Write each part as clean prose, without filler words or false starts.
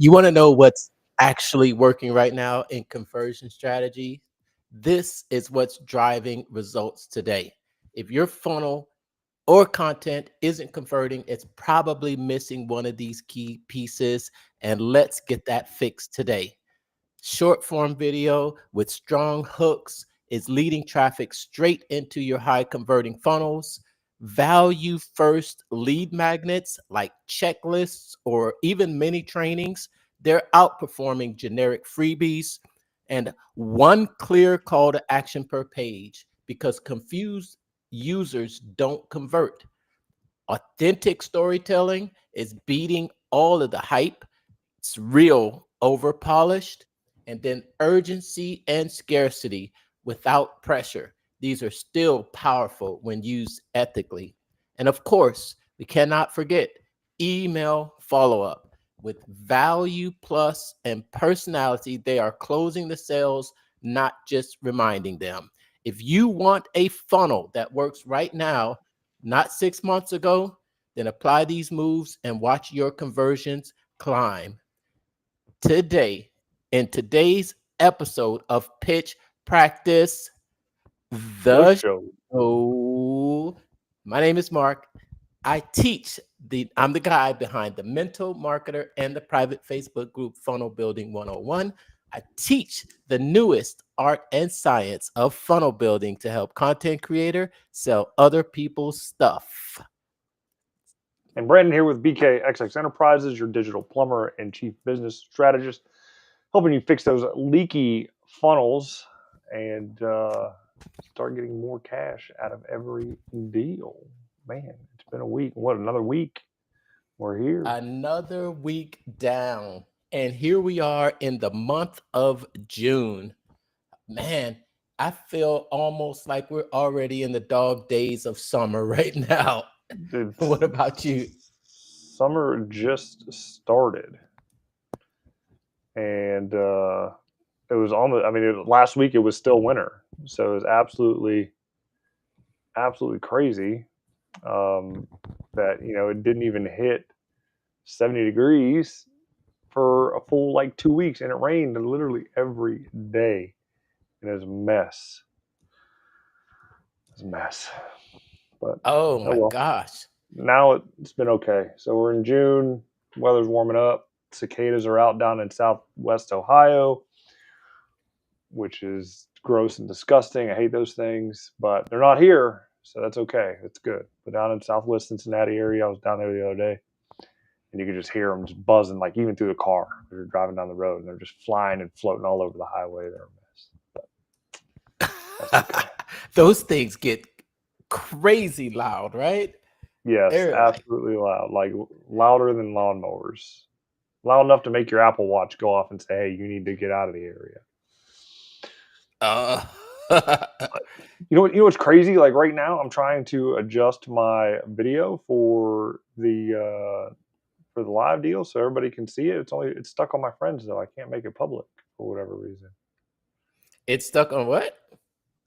You want to know what's actually working right now in conversion strategy? This is what's driving results today. If your funnel or content isn't converting, it's probably missing one of these key pieces. And let's get that fixed today. Short form video with strong hooks is leading traffic straight into your high converting funnels. Value first lead magnets like checklists or even mini trainings, they're outperforming generic freebies. And one clear call to action per page because confused users don't convert. Authentic storytelling is beating all of the hype. It's real over polished, and then urgency and scarcity without pressure. These are still powerful when used ethically. And of course, we cannot forget email follow up with value plus and personality. They are closing the sales, not just reminding them. If you want a funnel that works right now, not 6 months ago, then apply these moves and watch your conversions climb today in today's episode of Pitch Practice, The the show. show. My name is Mark. I'm the guy behind the mental marketer and the private Facebook group Funnel Building 101. I teach the newest art and science of funnel building to help content creator sell other people's stuff. And Brandon here with BKXX Enterprises, your digital plumber and chief business strategist, helping you fix those leaky funnels and start getting more cash out of every deal. Man, it's been a week. What, another week? We're here. Another week down. And here we are in the month of June. Man, I feel almost like we're already in the dog days of summer right now. It's, What about you? summer just started. And it was almost, last week it was still winter. So it was absolutely crazy that, it didn't even hit 70 degrees for a full like 2 weeks, and it rained literally every day, and it was a mess. It's a mess, but Oh oh my well. gosh. Now it's been okay. So we're in June. Weather's warming up. Cicadas are out down in southwest Ohio, which is gross and disgusting. I hate those things, but they're not here, so that's okay. It's good. But down in southwest Cincinnati area, I was down there the other day, and you could just hear them just buzzing, like even through the car. You're driving down the road, and they're just flying and floating all over the highway. They're a mess, but that's okay. Those things get crazy loud, right? Yes, They're like, absolutely loud, like louder than lawnmowers. Loud enough to make your Apple Watch go off and say, "Hey, you need to get out of the area." uh, You know what's crazy? Like right now, I'm trying to adjust my video for the live deal so everybody can see it. It's stuck on my friends though. I can't make it public for whatever reason. it's stuck on what?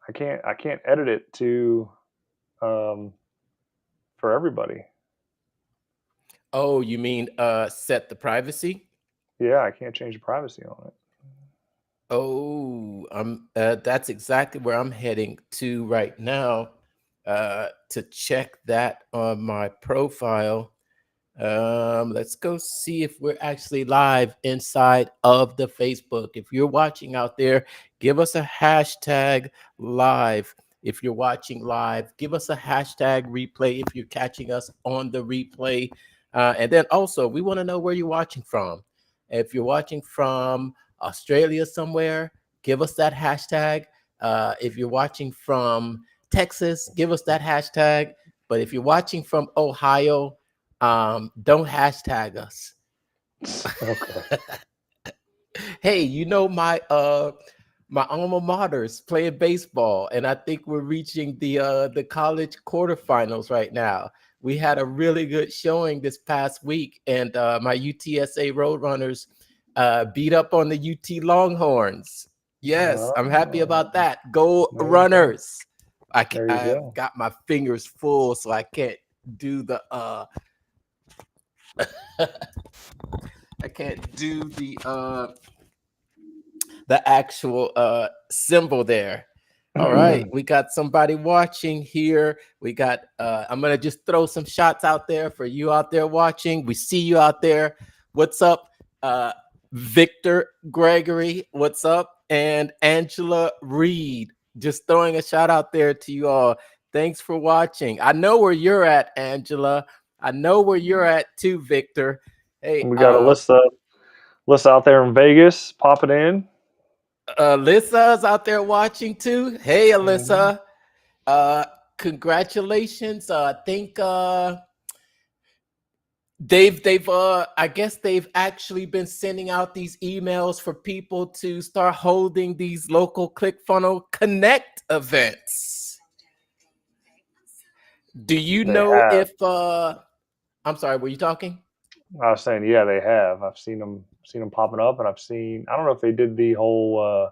I can't edit it to um for everybody. Oh, you mean set the privacy? Yeah, I can't change the privacy on it. Oh, that's exactly where I'm heading to right now to check that on my profile. Let's go see if we're actually live inside of the Facebook. If you're watching out there, give us a hashtag live. If you're watching live, give us a hashtag replay if you're catching us on the replay. And then also, we want to know where you're watching from. If you're watching from Australia somewhere, give us that hashtag. If you're watching from Texas, give us that hashtag. But if you're watching from Ohio, don't hashtag us. Okay. Hey, my alma mater's playing baseball, and I think we're reaching the college quarterfinals right now. We had a really good showing this past week, and my UTSA Roadrunners beat up on the UT Longhorns. Yes, I'm happy about Oh, that. Go there you go. Runners! There you I've go. got my fingers full, so I can't do the I can't do the actual symbol there. All right, we got somebody watching here. We got I'm gonna just throw some shots out there for you out there watching. We see you out there. What's up? Victor Gregory, what's up? And Angela Reed. Just throwing a shout out there to you all. Thanks for watching. I know where you're at, Angela. I know where you're at too, Victor. Hey, We got Alyssa out there in Vegas popping in. Alyssa's out there watching too. Hey, Mhm. Alyssa. Uh, Congratulations. I think they've I guess they've actually been sending out these emails for people to start holding these local ClickFunnel Connect events. Do you They know have. if I'm sorry, were you talking? I was saying, yeah, they have. I've seen them popping up, and I've seen. I don't know if they did the whole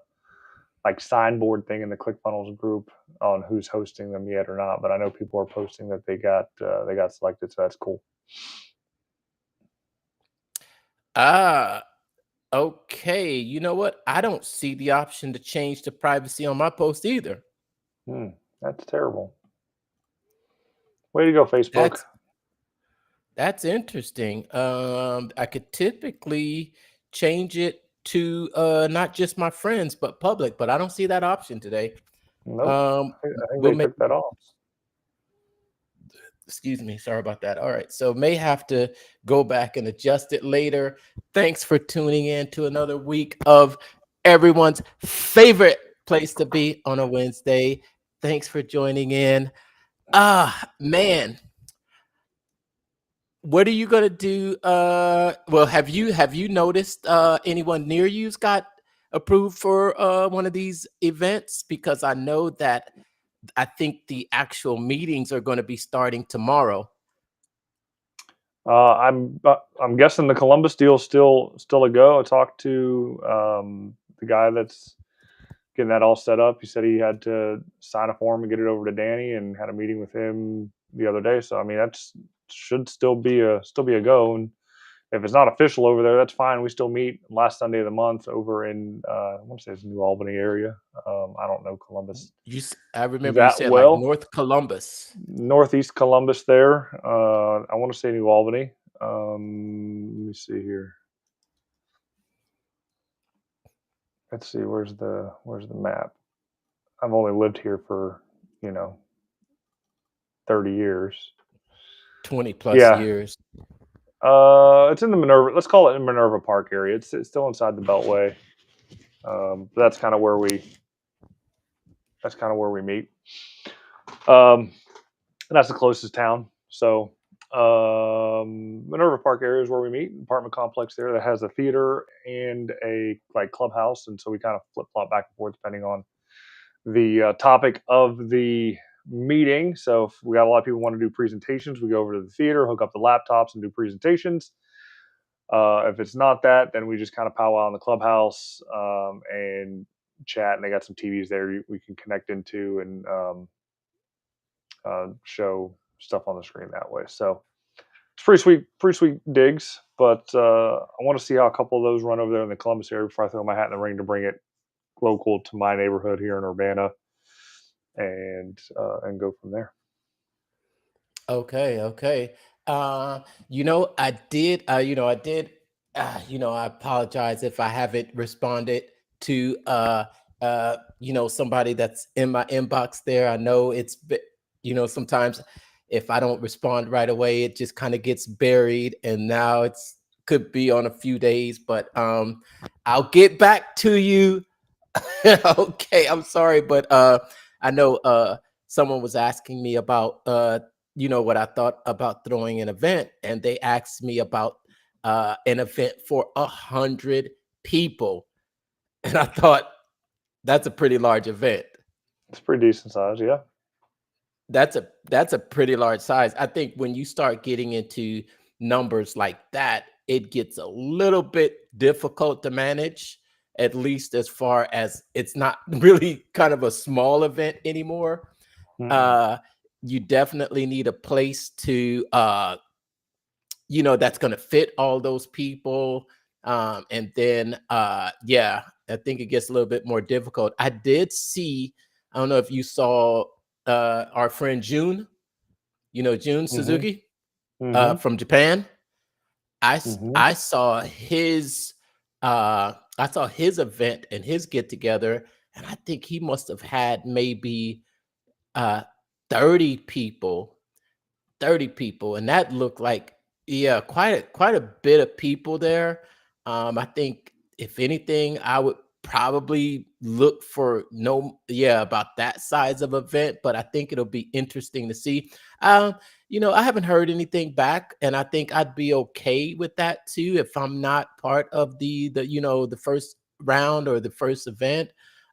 like signboard thing in the ClickFunnels group on who's hosting them yet or not, but I know people are posting that they got selected, so that's cool. Ah, okay. You know what? I don't see the option to change the privacy on my post either. Hmm, that's terrible. Way to go, Facebook. That's That's interesting. I could typically change it to not just my friends, but public, but I don't see that option today. Nope. Um, I think we'll they make, took that off. excuse me, sorry about that. All right, so may have to go back and adjust it later. Thanks for tuning in to another week of everyone's favorite place to be on a Wednesday. Thanks for joining in. Ah, man, what are you gonna do? Well, have you noticed anyone near you's got approved for one of these events? Because I know that I think the actual meetings are going to be starting tomorrow. I'm guessing the Columbus deal still a go. I talked to the guy that's getting that all set up. He said he had to sign a form and get it over to Danny, and had a meeting with him the other day. So I mean, that's should still be a go. And if it's not official over there, that's fine. We still meet last Sunday of the month over in I want to say it's New Albany area. I don't know Columbus I remember you that said like well. North Columbus. Northeast Columbus there. I want to say New Albany. Let me see here. Let's see. Where's the map? I've only lived here for you know 30 years. 20 plus Yeah. years. It's in the Minerva. Let's call it in Minerva Park area. It's still inside the Beltway. But that's kind of where we meet. And that's the closest town. So Minerva Park area is where we meet. Apartment complex there that has a theater and a like clubhouse, and so we kind of flip flop back and forth depending on the topic of the meeting. So if we got a lot of people want to do presentations, we go over to the theater, hook up the laptops, and do presentations. If it's not that, then we just kind of powwow in the clubhouse and chat. And they got some TVs there we can connect into and show stuff on the screen that way. So it's pretty sweet digs. But I want to see how a couple of those run over there in the Columbus area before I throw my hat in the ring to bring it local to my neighborhood here in Urbana, and go from there. Okay, okay. Uh, I apologize if I haven't responded to somebody that's in my inbox there. I know sometimes if I don't respond right away, it just kind of gets buried, and now it's could be on a few days, but I'll get back to you. Okay, I'm sorry, but I know someone was asking me about what I thought about throwing an event, and they asked me about an event for 100 people, and I thought that's a pretty large event. It's pretty decent size, yeah. That's a pretty large size. I think when you start getting into numbers like that, it gets a little bit difficult to manage, at least as far as it's not really kind of a small event anymore. Mm-mm. Uh, you definitely need a place to that's going to fit all those people. And then yeah, I think it gets a little bit more difficult. I did see, I don't know if you saw our friend June, June Mm-hmm. Suzuki Mm-hmm. from Japan. Mm-hmm. I saw his event and his get together, and I think he must have had maybe uh 30 people 30 people, and that looked like, yeah, quite a bit of people there. I think if anything, I would probably look for no yeah, about that size of event, but I think it'll be interesting to see. Um, I haven't heard anything back, and I think I'd be okay with that too if I'm not part of the first round or the first event.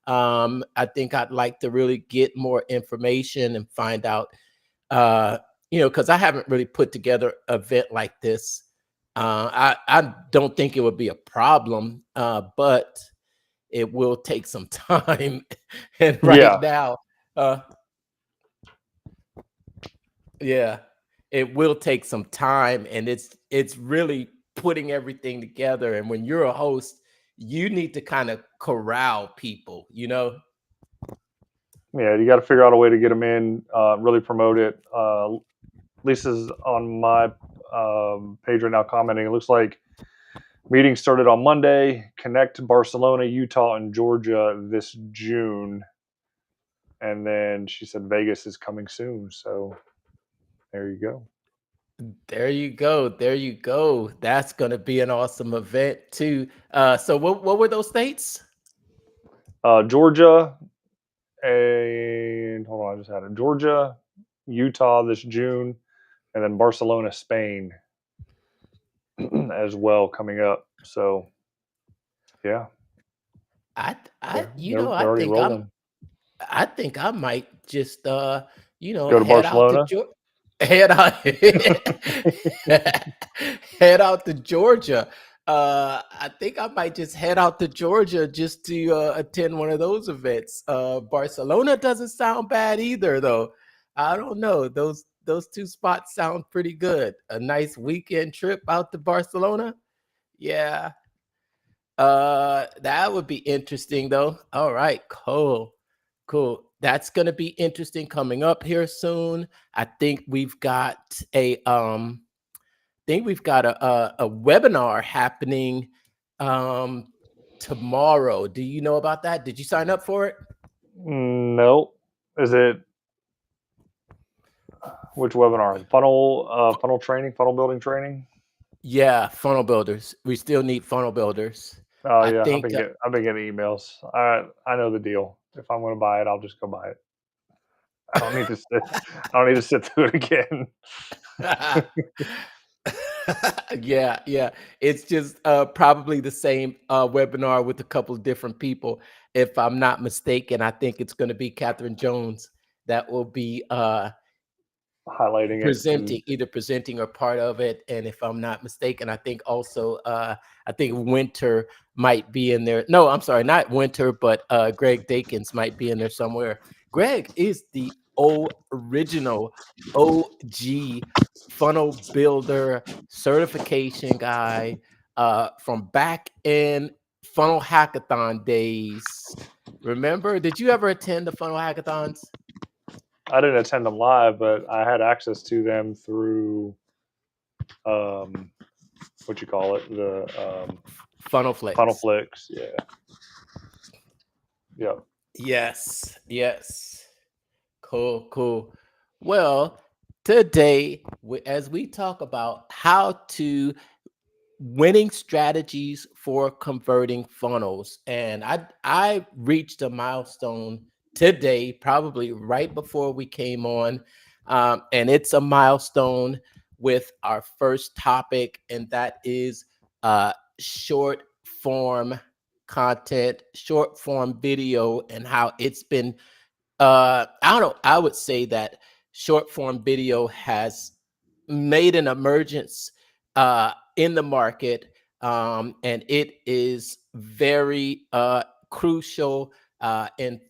I think I'd like to really get more information and find out because I haven't really put together an event like this. I don't think it would be a problem, but it will take some time. And right Yeah. now, uh, yeah, it will take some time, and it's really putting everything together. And when you're a host, you need to kind of corral people. Yeah. You got to figure out a way to get them in, really promote it. Lisa's on my page right now commenting. It looks like meeting started on Monday. Connect Barcelona, Utah, and Georgia this June. And then she said Vegas is coming soon. So there you go. There you go. There you go. That's going to be an awesome event too. So what were those states? Georgia and hold on, I just had it. Georgia, Utah this June, and then Barcelona, Spain as well coming up. So yeah, I I they're you they're, know, I they're already think I'm rolling. I think I might just Go to head out to Barcelona. head out head out to Georgia. I think I might just head out to Georgia just to attend one of those events. Barcelona doesn't sound bad either though. I don't know. Those two spots sound pretty good. A nice weekend trip out to Barcelona. Yeah. That would be interesting though. All right, cool. Cool. That's gonna be interesting coming up here soon. I think we've got a webinar happening um tomorrow. Do you know about that? Did you sign up for it? No, is it which webinar? Funnel training, funnel building training. Yeah, funnel builders. We still need funnel builders. Oh I yeah, think I've been getting emails. I know the deal. If I'm going to buy it, I'll just go buy it. I don't need to sit. I don't need to sit through it again. yeah, yeah. It's just probably the same webinar with a couple of different people. If I'm not mistaken, I think it's going to be Catherine Jones that will be Highlighting it and presenting or part of it. And if I'm not mistaken, I think also I think Winter might be in there. No, I'm sorry, not Winter, but Greg Dakins might be in there somewhere. Greg is the original OG funnel builder certification guy from back in funnel hackathon days. Remember, did you ever attend the funnel hackathons? I didn't attend them live, but I had access to them through um, what you call it, the Funnel Funnel Flex. Flicks. Yeah, yeah. Yes, yes. Cool, cool. Well, today, as we talk about how to winning strategies for converting funnels, and I reached a milestone today, probably right before we came on, and it's a milestone with our first topic, and that is short form content, short form video, and how it's been I don't know. I would say that short form video has made an emergence in the market, and it is very crucial in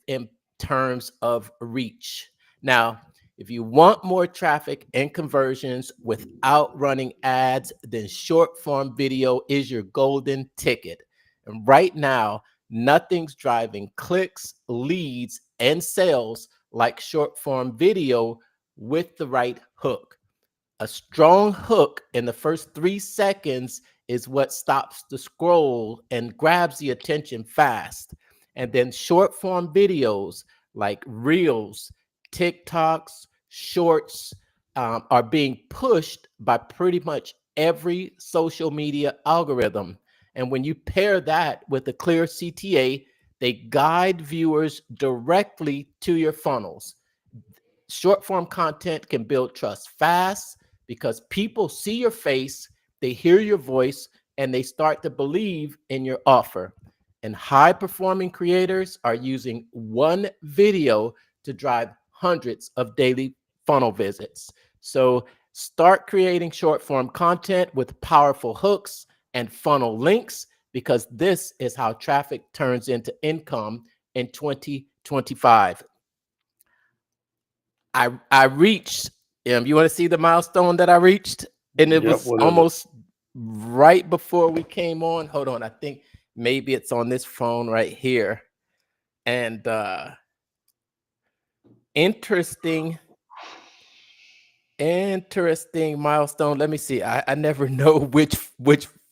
terms of reach. Now, If you want more traffic and conversions without running ads, then short form video is your golden ticket. And right now, nothing's driving clicks, leads, and sales like short form video with the right hook. A strong hook in the first 3 seconds is what stops the scroll and grabs the attention fast. And then short form videos like Reels, TikToks, Shorts are being pushed by pretty much every social media algorithm. And when you pair that with a clear CTA, they guide viewers directly to your funnels. Short form content can build trust fast because people see your face, they hear your voice, and they start to believe in your offer. And high performing creators are using one video to drive hundreds of daily funnel visits. So start creating short form content with powerful hooks and funnel links, because this is how traffic turns into income in 2025. I reached. You want to see the milestone that I reached? And it Yep. was What is it? almost right before we came on. Hold on, I think maybe it's on this phone right here. And interesting, interesting milestone. Let me see. I never know which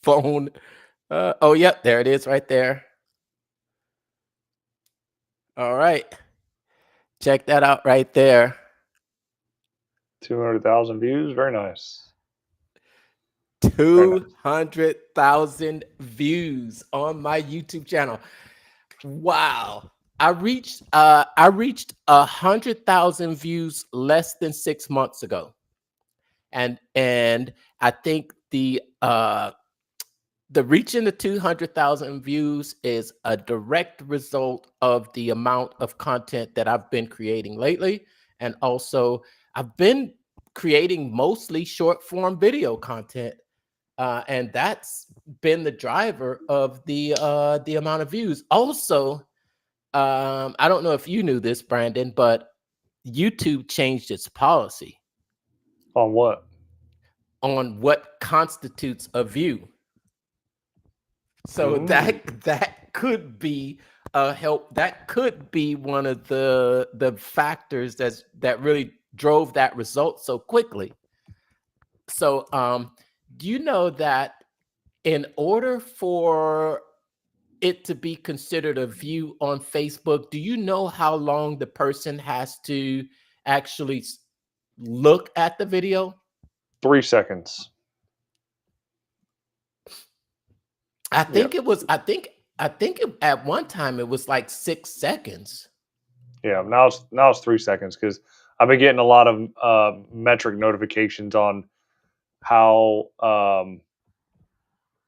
phone. Oh, yep, there it is, right there. All right, check that out right there. 200,000 views. Very nice. Very nice. 200,000 views on my YouTube channel. Wow. I reached 100,000 views less than 6 months ago. And I think the reaching the 200,000 views is a direct result of the amount of content that I've been creating lately. And also, I've been creating mostly short form video content. And that's been the driver of the amount of views. Also, I don't know if you knew this, Brandon, but YouTube changed its policy On what? on what constitutes a view. So Ooh. that could be a help. That could be one of the factors that really drove that result so quickly. So, do you know that in order for it to be considered a view on Facebook, do you know how long the person has to actually look at the video? 3 seconds. I Yep. think it was. At one time it was like 6 seconds. Yeah. Now it's 3 seconds because I've been getting a lot of metric notifications on how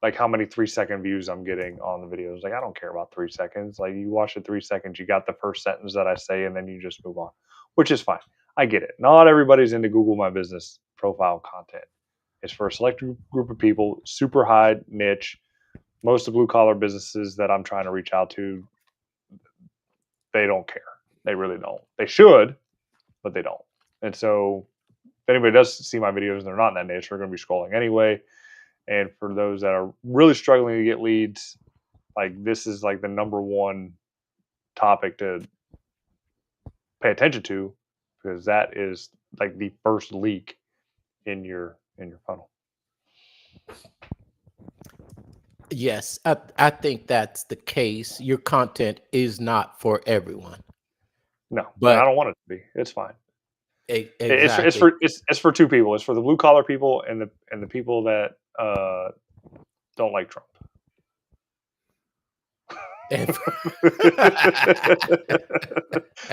like how many 3 second views I'm getting on the videos. Like I don't care about 3 seconds. Like you watch it 3 seconds, you got the first sentence that I say, and then you just move on, which is fine. I get it. Not everybody's into Google My Business profile content. It's for a select group of people, super high niche. Most of the blue collar businesses that I'm trying to reach out to, they don't care. They really don't. They should, but they don't. And so if anybody does see my videos and they're not in that niche, they're going to be scrolling anyway. And for those that are really struggling to get leads, like this is like the number one topic to pay attention to, because that is like the first leak in your funnel. Yes, I think that's the case. Your content is not for everyone, No, and I but don't want it to be. It's fine. exactly. It's for two people. It's for the blue collar people and the people that don't like Trump. And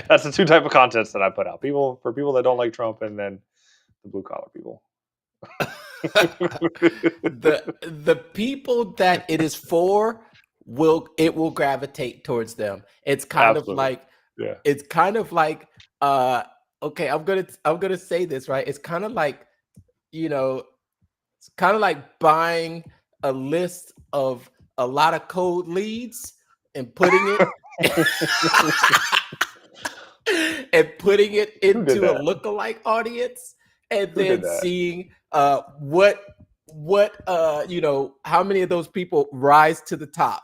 That's the two type of contents that I put out. People that don't like Trump, and then the blue collar people. the people that it is for will gravitate towards them. It's kind of Absolutely. like Yeah. it's kind of like uh okay, I'm gonna say this, right? It's kind of like, you know, it's kind of like buying a list of a lot of cold leads and putting it and putting it Who did into a that? lookalike audience, and Who did then that? seeing how many of those people rise to the top.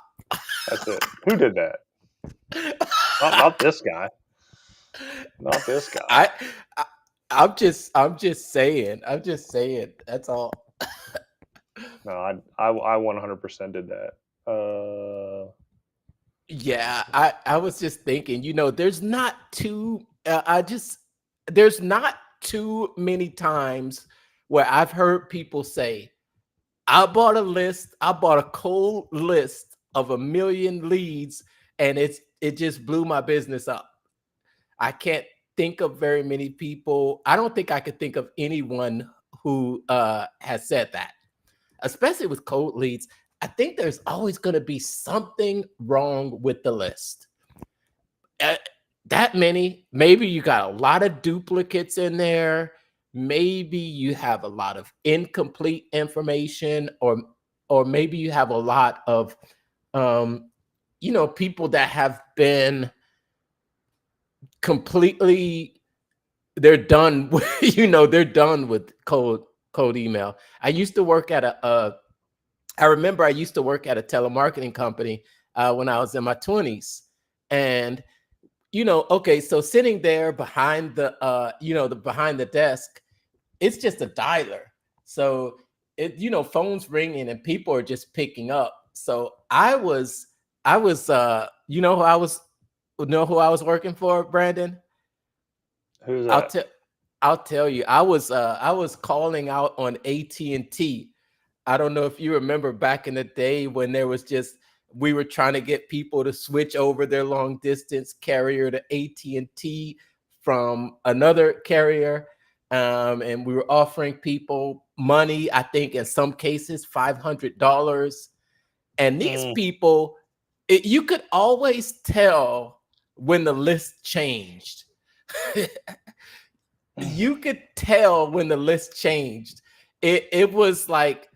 That's it. Who did that? Not this guy. Not this guy. I, I I'm just saying. I'm just saying. That's all. No, I 100% did that. Yeah, I was just thinking, there's not there's not too many times where I've heard people say, I bought a cold list of 1 million leads, and it just blew my business up. I can't think of very many people. I don't think I could think of anyone who has said that, especially with cold leads. I think there's always going to be something wrong with the list. Uh, that many, maybe you got a lot of duplicates in there. Maybe you have a lot of incomplete information, or maybe you have a lot of um, people that have been completely, they're done with, they're done with cold email. I remember I used to work at a telemarketing company when I was in my 20s. And, okay, so sitting there behind the behind the desk, it's just a dialer. So phones ringing and people are just picking up. So who I was working for, Brandon? Who's I'll that? tell I'll tell you. I was calling out on AT&T. I don't know if you remember back in the day when there was just we were trying to get people to switch over their long distance carrier to AT&T from another carrier. And we were offering people money, I think in some cases $500. And these Mm. people, you could always tell when the list changed. You could tell when the list changed. It was like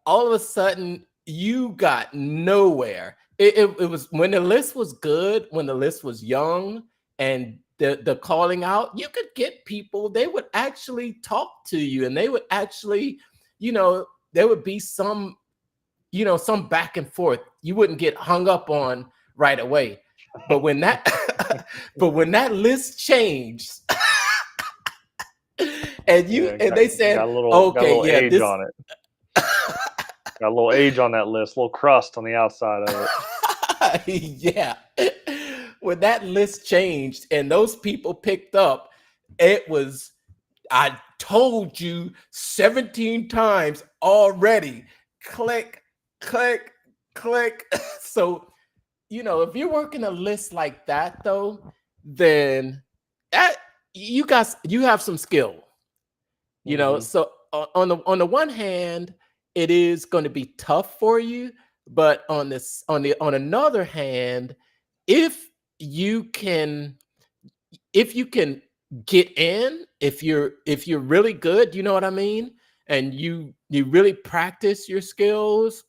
all of a sudden you got nowhere. It was when the list was good, when the list was young, and the calling out, you could get people, they would actually talk to you, and they would actually, there would be some back and forth. You wouldn't get hung up on right away. But when that but when that list changed, Yeah, and they got said, got a okay, little yeah, age this on it. Got a little age on that list, a little crust on the outside of it. yeah. When that list changed and those people picked up, it was, I told you 17 times already. Click, click, click. So, if you're working a list like that though, then that you have some skill. Hmm. So on the one hand, it is going to be tough for you, but on another hand, if you can if you can get in, if you're really good, you know what I mean, and you really practice your skills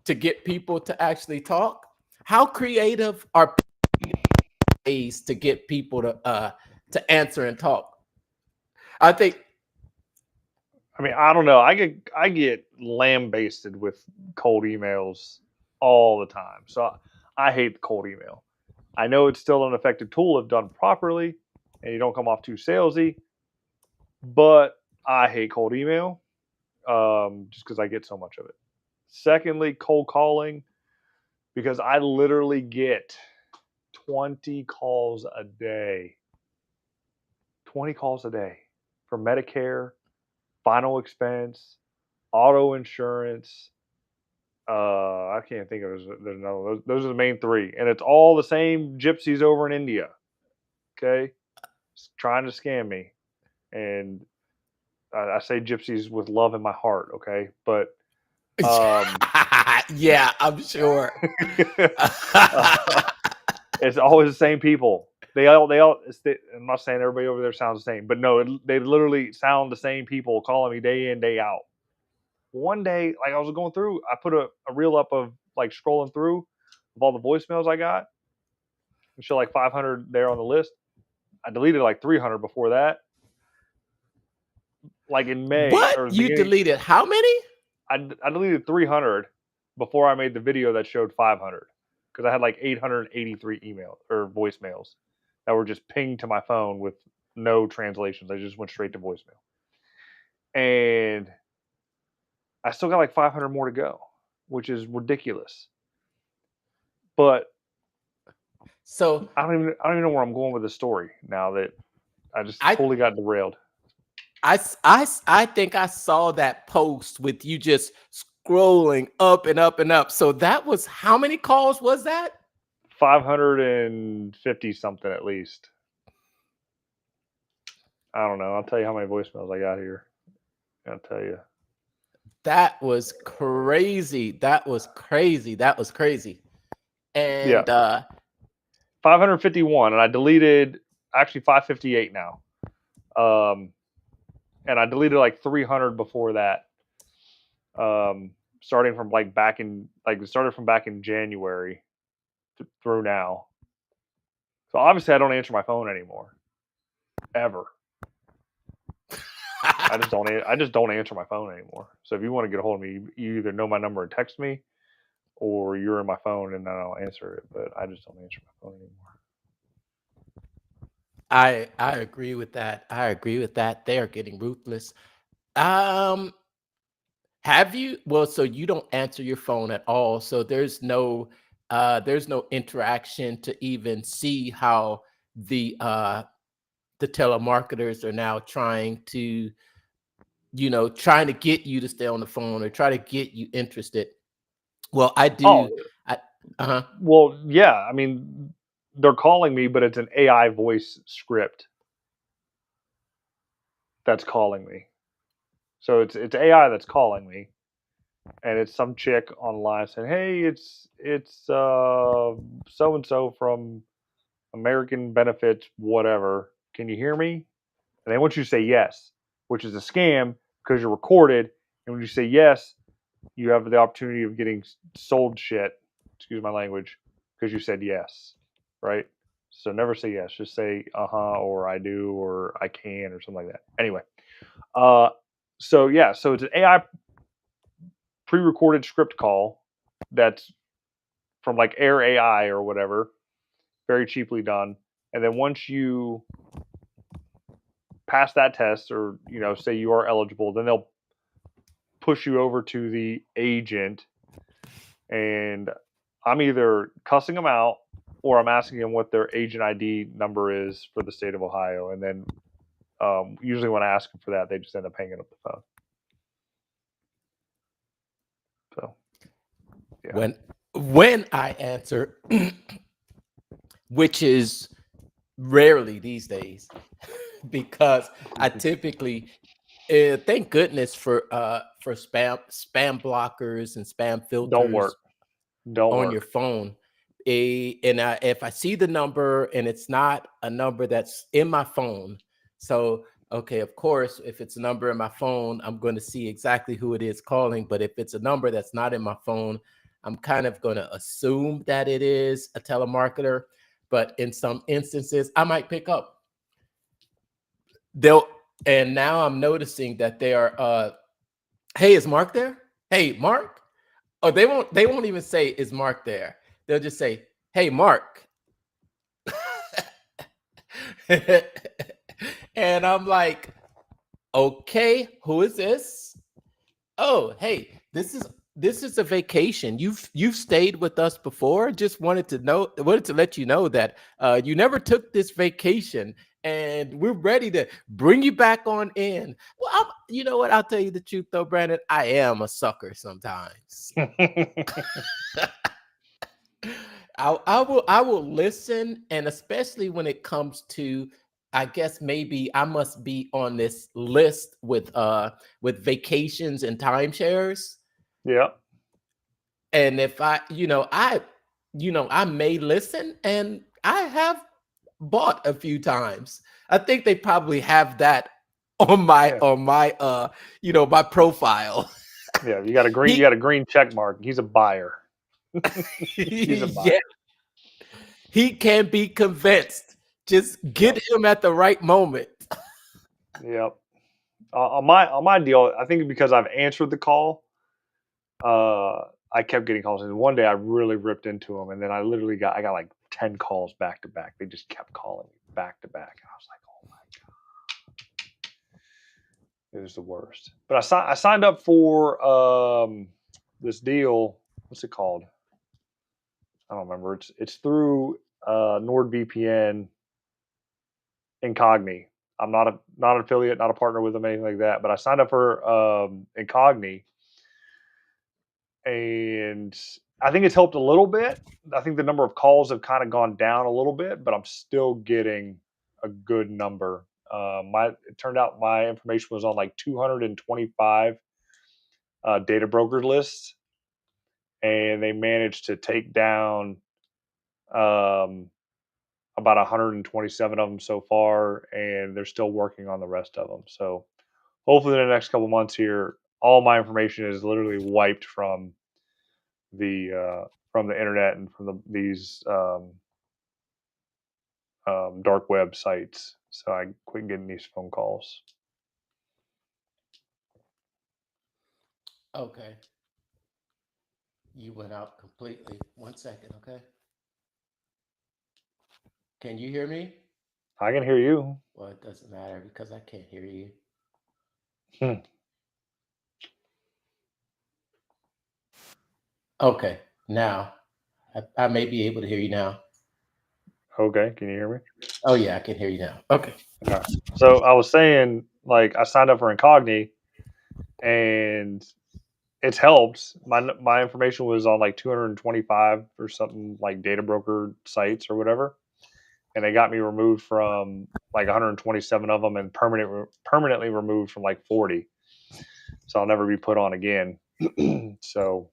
to get people to actually talk. How creative are ways to get people to answer and talk? I think. I mean, I don't know. I get lambasted with cold emails all the time. So I hate the cold email. I know it's still an effective tool if done properly and you don't come off too salesy, but I hate cold email just because I get so much of it. Secondly, cold calling, because I literally get 20 calls a day. 20 calls a day for Medicare, final expense, auto insurance. I can't think of there's no those are the main three, and it's all the same gypsies over in India. Okay, trying to scam me, and I say gypsies with love in my heart. Okay, but um, Yeah, I'm sure. uh, it's always the same people. They all. I'm not saying everybody over there sounds the same, but no, they literally sound the same people calling me day in day out. One day, like I was going through, I put a reel up of like scrolling through of all the voicemails I got and show like 500 there on the list. I deleted like 300 before that. Like in May What? or the You beginning, deleted how many? I deleted 300 before I made the video that showed 500 because I had like 883 emails or voicemails that were just pinged to my phone with no translations. I just went straight to voicemail, and I still got like 500 more to go, which is ridiculous. But So I don't even know where I'm going with this story now that I just I totally got derailed. I think I saw that post with you just scrolling up and up and up. So that was how many calls was that? 550 something at least. I don't know. I'll tell you how many voicemails I got here. I'll tell you. That was crazy. That was crazy. That was crazy. Yeah, And 551, and I deleted actually 558 now. Um, and I deleted like 300 before that. Starting from like back in like it started from back in January through now. So obviously I don't answer my phone anymore, ever. I just don't answer my phone anymore. So if you want to get a hold of me, you either know my number and text me, or you're in my phone and then I'll answer it. But I just don't answer my phone anymore. I agree with that. I agree with that. They are getting ruthless. Um, have you? Well, so you don't answer your phone at all. So there's no interaction to even see how the telemarketers are now trying to, trying to get you to stay on the phone or try to get you interested. Well, I Oh do. I uh-huh. well, yeah. I mean, they're calling me, but it's an AI voice script that's calling me. So it's AI that's calling me, and it's some chick online saying, "Hey, it's so and so from American Benefits, whatever. Can you hear me?" And they want you to say yes, which is a scam because you're recorded. And when you say yes, you have the opportunity of getting sold shit. Excuse my language, because you said yes, right? So never say yes. Just say or I do or I can or something like that. Anyway, uh, so yeah, so it's an AI pre-recorded script call that's from like Air AI or whatever, very cheaply done. And then once you pass that test, or say you are eligible, then they'll push you over to the agent, and I'm either cussing them out or I'm asking them what their agent ID number is for the state of Ohio, and then usually when I ask them for that, they just end up hanging up the phone. So yeah, When I answer, which is rarely these days, because I typically thank goodness for spam blockers and spam don't work, filters don't on your work. phone. If I see the number and it's not a number that's in my phone, so okay, of course, if it's a number in my phone, I'm going to see exactly who it is calling. But if it's a number that's not in my phone, I'm kind of going to assume that it is a telemarketer. But in some instances, I might pick up. They'll and now I'm noticing that they are hey, is Mark there? Hey, Mark? Oh, they won't even say is Mark there. They'll just say, "Hey, Mark." And I'm like, "Okay, who is this?" "Oh, hey, this is a vacation. You've stayed with us before. Just wanted to let you know that you never took this vacation, and we're ready to bring you back on in." Well, you know what? I'll tell you the truth though, Brandon. I am a sucker sometimes. I will listen, and especially when it comes to, I guess maybe I must be on this list with vacations and timeshares. Yeah, And if I may listen, and I have bought a few times. I think they probably have that on my yeah, on my my profile. yeah. You he got a green check mark. He's a buyer. He's a yeah, buyer. he can be convinced. Just get Yep. him at the right moment. Yep. On my deal, I think because I've answered the call, uh, I kept getting calls, and one day I really ripped into them, and then I got like 10 calls back to back. They just kept calling me back to back, and I was like, oh my, it was the worst. But I signed up for this deal. What's it called? I don't remember. It's through NordVPN Incogni. I'm not an affiliate, not a partner with them, anything like that. But I signed up for Incogni, and I think it's helped a little bit. I think the number of calls have kind of gone down a little bit, but I'm still getting a good number. My It turned out my information was on like 225 data broker lists, and they managed to take down um, about 127 of them so far, and they're still working on the rest of them. So hopefully, in the next couple months here, all my information is literally wiped from the internet and from these dark web sites. So I quit getting these phone calls. Okay. You went out completely. 1 second, okay? Can you hear me? I can hear you. Well, it doesn't matter because I can't hear you. Hmm. Okay. Now, I may be able to hear you now. Okay, can you hear me? Oh, yeah, I can hear you now. Okay. Okay. So I was saying, like, I signed up for Incogni, and it's helped. My information was on like 225 or something like data broker sites or whatever, and they got me removed from like 127 of them and permanently removed from like 40. So I'll never be put on again. So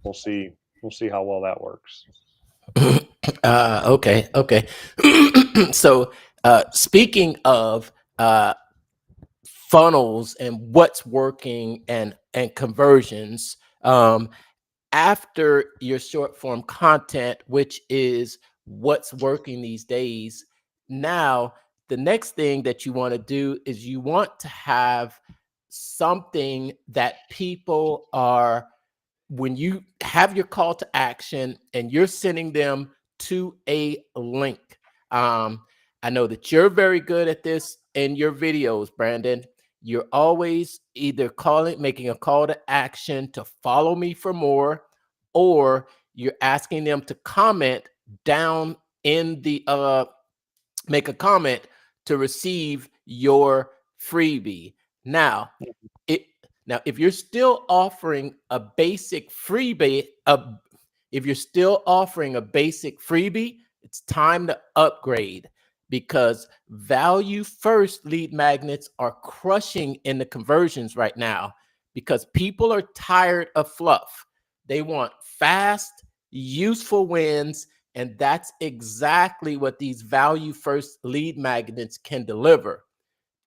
we'll see. We'll see how well that works. Okay. Okay. So, speaking of funnels and what's working and conversions, after your short form content, which is what's working these days, now the next thing that you want to do is you want to have something that people are, when you have your call to action and you're sending them to a link. Um, I know that you're very good at this in your videos, Brandon. You're always either making a call to action to follow me for more, or you're asking them to comment down in the make a comment to receive your freebie. Now, it now if you're still offering a basic freebie, if you're still offering a basic freebie, it's time to upgrade because value first lead magnets are crushing in the conversions right now because people are tired of fluff. They want fast, useful wins, and that's exactly what these value first lead magnets can deliver.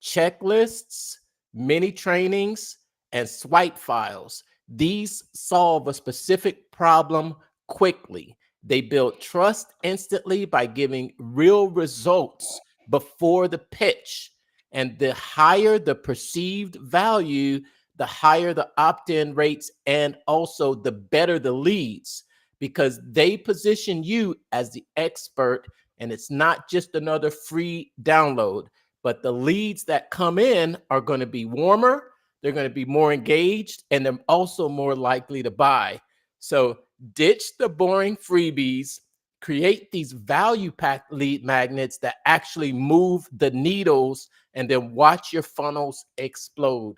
Checklists, mini trainings, and swipe files. These solve a specific problem quickly. They build trust instantly by giving real results before the pitch. And the higher the perceived value, the higher the opt in rates, and also the better the leads because they position you as the expert. And it's not just another free download, but the leads that come in are going to be warmer, they're going to be more engaged, and they're also more likely to buy. So ditch the boring freebies, create these value packed lead magnets that actually move the needles, and then watch your funnels explode.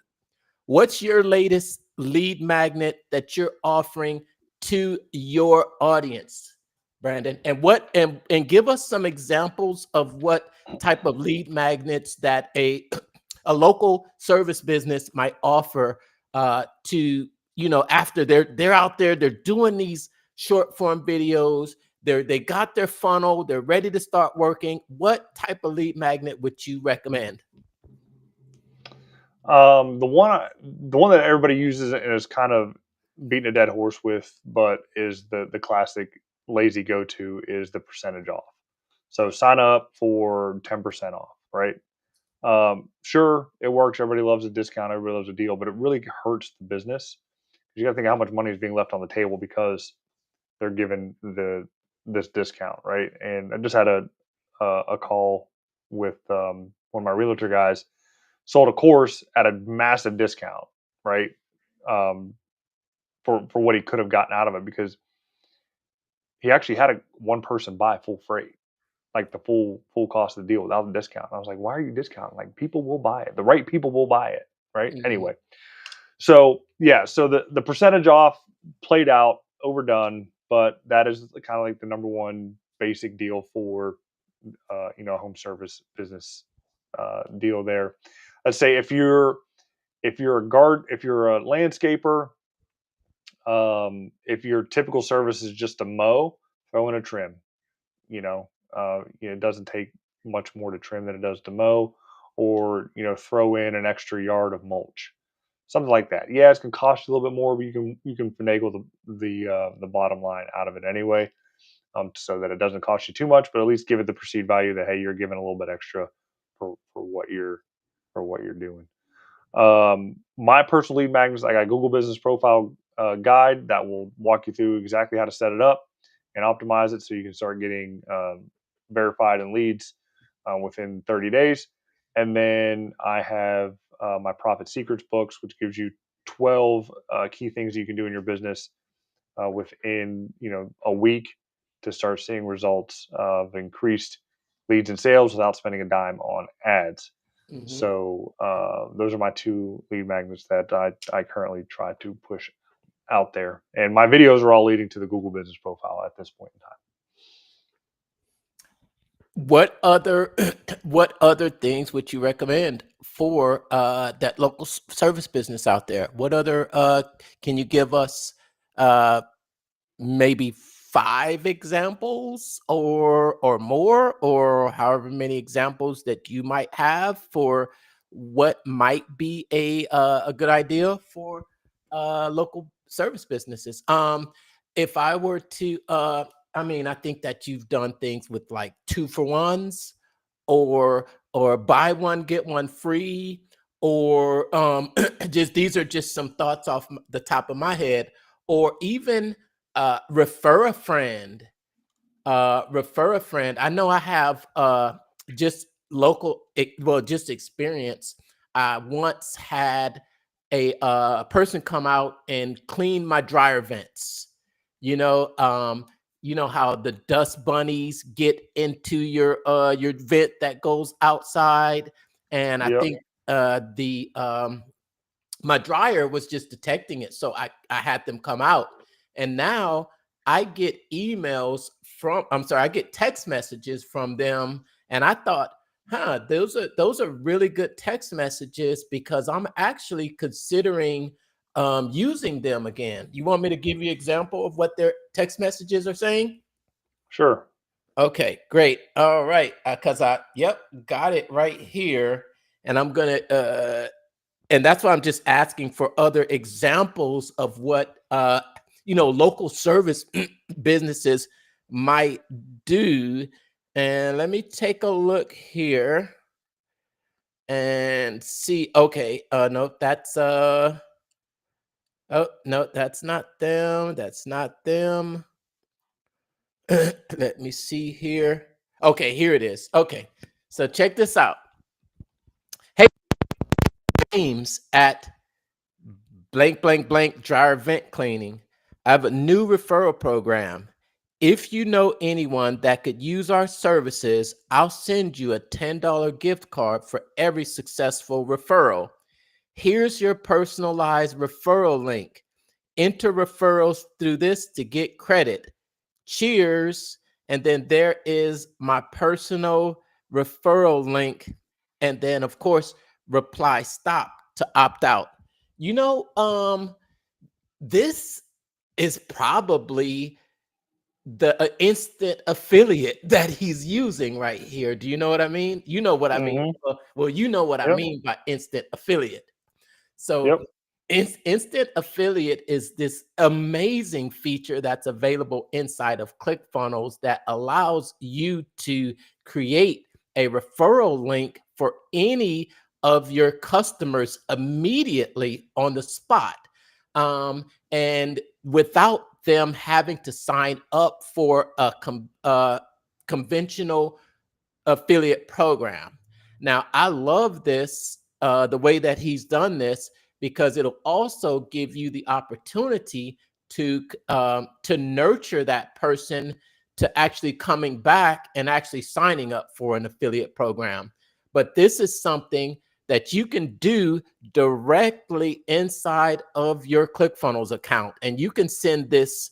What's your latest lead magnet that you're offering to your audience, Brandon? And give us some examples of what type of lead magnets that a local service business might offer to, after they're out there, they're doing these short form videos, they got their funnel, they're ready to start working. What type of lead magnet would you recommend? The one that everybody uses and is kind of beating a dead horse with, but is the classic lazy go to is the percentage off. So sign up for 10% off, right? Sure, it works. Everybody loves a discount. Everybody loves a deal, but it really hurts the business. You got to think how much money is being left on the table because they're given this discount, right? And I just had a call with one of my realtor guys. Sold a course at a massive discount, right? Um, for what he could have gotten out of it because he actually had a one person buy full freight, like the full cost of the deal without the discount. And I was like, why are you discounting? Like people will buy it. The right people will buy it, right? Mhm. Anyway, so yeah, so the percentage off played out, overdone, but that is kind of like the number one basic deal for home service business deal there. Let's say if you're a guard, if you're a landscaper, if your typical service is just a mow, throw in a trim. It doesn't take much more to trim than it does to mow, or throw in an extra yard of mulch, something like that. Yeah, it's gonna cost you a little bit more, but you can finagle the bottom line out of it anyway, so that it doesn't cost you too much, but at least give it the perceived value that hey, you're giving a little bit extra for what you're doing. My personal lead magnets, I got Google Business Profile guide that will walk you through exactly how to set it up and optimize it so you can start getting verified and leads within 30 days. And then I have my Profit Secrets books, which gives you 12 key things you can do in your business within a week to start seeing results of increased leads and sales without spending a dime on ads. Mhm. So those are my two lead magnets that I currently try to push out there, and my videos are all leading to the Google Business Profile at this point in time. What other what other things would you recommend for that local service business out there? What other can you give us uh maybe 5 examples or more, or however many examples that you might have for what might be a good idea for local service businesses? If I were to I mean, I think that you've done things with like 2 for ones, or buy one get one free, or just these are just some thoughts off the top of my head, or even refer a friend. Refer a friend. I know I have just well, just experience. I once had a person come out and clean my dryer vents. You know, you know how the dust bunnies get into your vent that goes outside, and I Yep, think the my dryer was just detecting it. So I had them come out. And now I get emails from, I'm sorry, I get text messages from them. And I thought, those are really good text messages because I'm actually considering using them again. You want me to give you an example of what their text messages are saying? sure. Okay, great. All right. Cause yep, got it right here. And I'm gonna and that's why I'm just asking for other examples of what local service businesses might do. And let me take a look here and see. Okay, no, that's oh no, that's not them. That's not them. Let me see here. Okay, here it is. Okay, so check this out. Hey, James at blank, blank, blank dryer vent cleaning. I have a new referral program. If you know anyone that could use our services, I'll send you a $10 gift card for every successful referral. Here's your personalized referral link. Enter referrals through this to get credit. Cheers. And then there is my personal referral link. And then, of course, reply stop to opt out. You know, this is probably the instant affiliate that he's using right here. Do you know what I mean? You know what I mean. Hmm. Well, you know what I Yep, mean by instant affiliate. So yep. Instant affiliate is this amazing feature that's available inside of ClickFunnels that allows you to create a referral link for any of your customers immediately on the spot. And without them having to sign up for a conventional affiliate program. Now, I love this, the way that he's done this, because it'll also give you the opportunity to nurture that person to actually coming back and actually signing up for an affiliate program. But this is something that you can do directly inside of your ClickFunnels account, and you can send this